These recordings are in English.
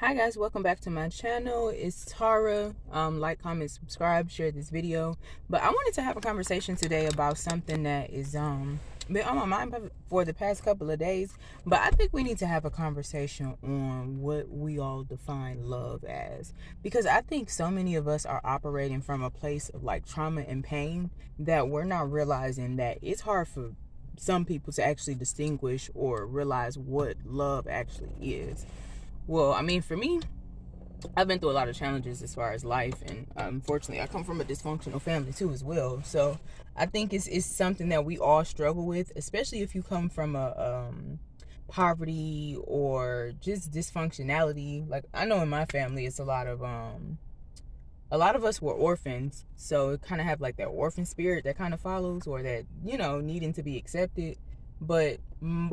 Hi guys, welcome back to my channel. It's Tara. Like, comment, subscribe, share this video. But I wanted to have a conversation today about something that is been on my mind for the past couple of days. But I think we need to have a conversation on what we all define love as, because I think so many of us are operating from a place of like trauma and pain that we're not realizing that it's hard for some people to actually distinguish or realize what love actually is. Well, I mean, for me, I've been through a lot of challenges as far as life, and unfortunately, I come from a dysfunctional family too, as well. So I think it's something that we all struggle with, especially if you come from a poverty or just dysfunctionality. Like, I know in my family, it's a lot of us were orphans, so it kind of have like that orphan spirit that kind of follows, or that, needing to be accepted. But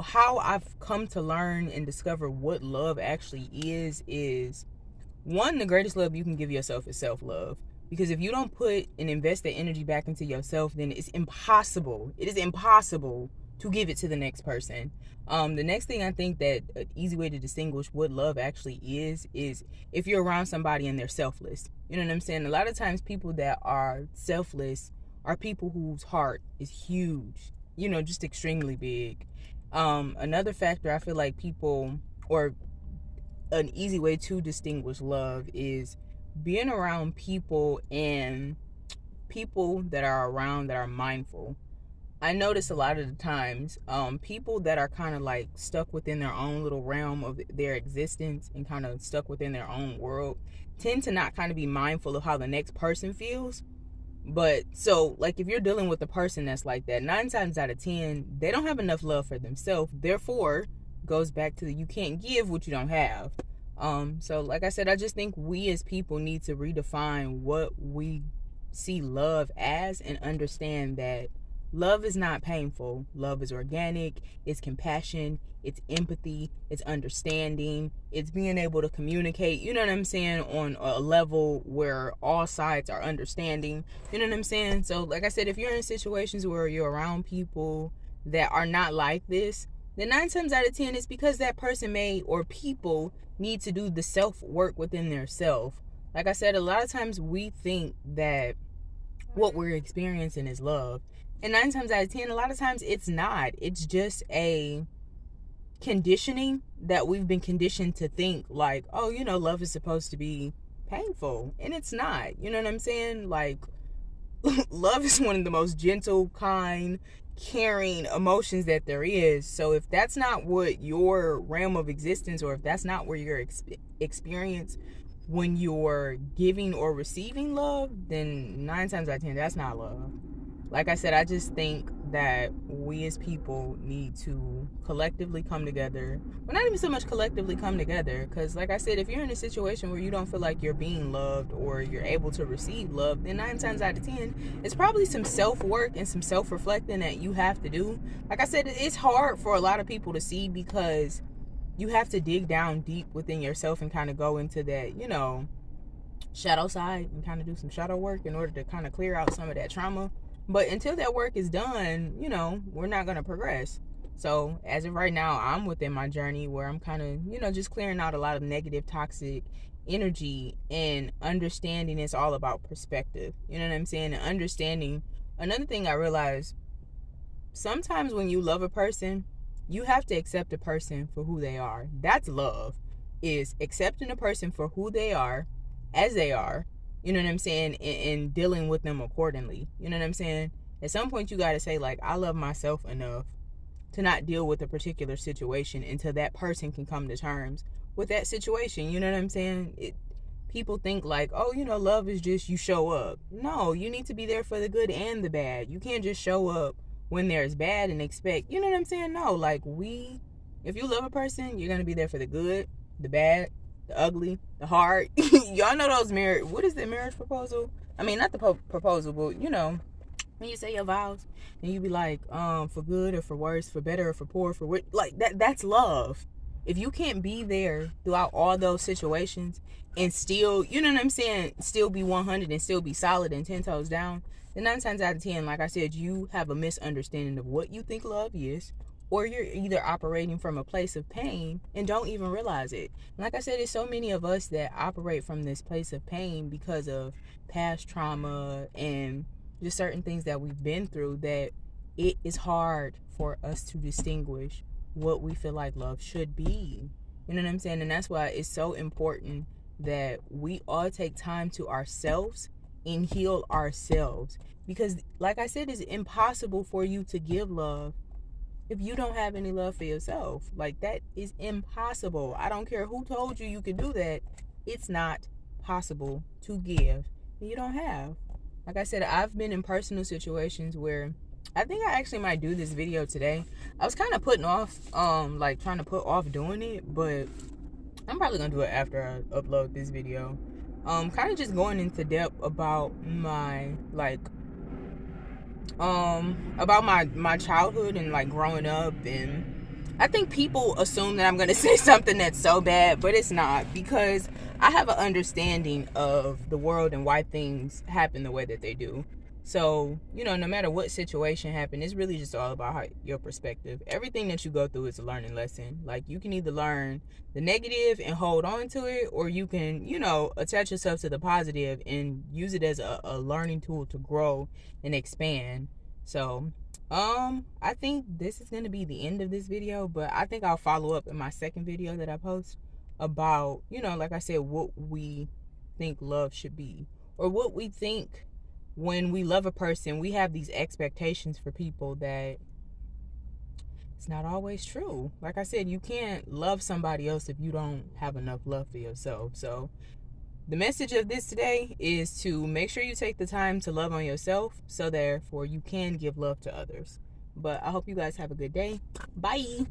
how I've come to learn and discover what love actually is one, the greatest love you can give yourself is self-love. Because if you don't put and invest that energy back into yourself, then it's impossible. It is impossible to give it to the next person. The next thing I think that an easy way to distinguish what love actually is if you're around somebody and they're selfless. You know what I'm saying? A lot of times people that are selfless are people whose heart is huge, just extremely big. Another factor I feel like people, or an easy way to distinguish love, is being around people and people that are around that are mindful. I notice a lot of the times people that are kind of like stuck within their own little realm of their existence and kind of stuck within their own world tend to not kind of be mindful of how the next person feels. But so, like, if you're dealing with a person that's like that, 9 times out of 10 they don't have enough love for themselves. Therefore, goes back to the you can't give what you don't have. So like I said, I just think we as people need to redefine what we see love as, and understand that love is not painful. Love is organic, it's compassion, it's empathy, it's understanding, it's being able to communicate, you know what I'm saying, on a level where all sides are understanding, you know what I'm saying. So like I said, if you're in situations where you're around people that are not like this, then 9 times out of 10 it's because that person may, or people need to do the self work within their self. Like I said, a lot of times we think that what we're experiencing is love, and 9 times out of 10 a lot of times it's not. It's just a conditioning that we've been conditioned to think like, oh, love is supposed to be painful, and it's not. You know what I'm saying? Like, love is one of the most gentle, kind, caring emotions that there is. So if that's not what your realm of existence, or if that's not where your experience when you're giving or receiving love, then 9 times out of 10 that's not love. Like I said, I just think that we as people need to collectively come together. Well, not even so much collectively come together, because like I said, if you're in a situation where you don't feel like you're being loved or you're able to receive love, then 9 times out of 10 it's probably some self-work and some self-reflecting that you have to do. Like I said, it's hard for a lot of people to see, because you have to dig down deep within yourself and kind of go into that, shadow side, and kind of do some shadow work in order to kind of clear out some of that trauma. But until that work is done, we're not going to progress. So as of right now, I'm within my journey where I'm kind of, just clearing out a lot of negative, toxic energy, and understanding it's all about perspective. You know what I'm saying? And understanding. Another thing I realized, sometimes when you love a person, you have to accept a person for who they are. That's love, is accepting a person for who they are, as they are, you know what I'm saying, and dealing with them accordingly. You know what I'm saying? At some point you got to say, like, I love myself enough to not deal with a particular situation until that person can come to terms with that situation. You know what I'm saying? People think like, oh, love is just you show up. No, you need to be there for the good and the bad. You can't just show up when there's bad and expect, you know what I'm saying? No, like, if you love a person, you're going to be there for the good, the bad, the ugly, the hard. Y'all know those what is the marriage proposal? I mean, not the proposal, but when you say your vows, and you be like, for good or for worse, for better or for poor, for what, like that's love. If you can't be there throughout all those situations and still, you know what I'm saying, still be 100 and still be solid and 10 toes down, then 9 times out of 10, like I said, you have a misunderstanding of what you think love is, or you're either operating from a place of pain and don't even realize it. Like I said, there's so many of us that operate from this place of pain because of past trauma and just certain things that we've been through, that it is hard for us to distinguish what we feel like love should be. You know what I'm saying? And that's why it's so important that we all take time to ourselves and heal ourselves. Because like I said, it's impossible for you to give love if you don't have any love for yourself. Like, that is impossible. I don't care who told you could do that. It's not possible to give and you don't have. Like I said, I've been in personal situations where I think I actually might do this video today. I was kind of putting off, like trying to put off doing it, but I'm probably gonna do it after I upload this video. Kind of just going into depth about my my childhood and like growing up. And I think people assume that I'm gonna say something that's so bad, but it's not, because I have an understanding of the world and why things happen the way that they do. So, no matter what situation happened, it's really just all about your perspective. Everything that you go through is a learning lesson. Like, you can either learn the negative and hold on to it, or you can, attach yourself to the positive and use it as a learning tool to grow and expand. So, I think this is going to be the end of this video, but I think I'll follow up in my second video that I post about, like I said, what we think love should be, or what we think when we love a person. We have these expectations for people that it's not always true. Like I said, you can't love somebody else if you don't have enough love for yourself. So the message of this today is to make sure you take the time to love on yourself, so therefore you can give love to others. But I hope you guys have a good day. Bye.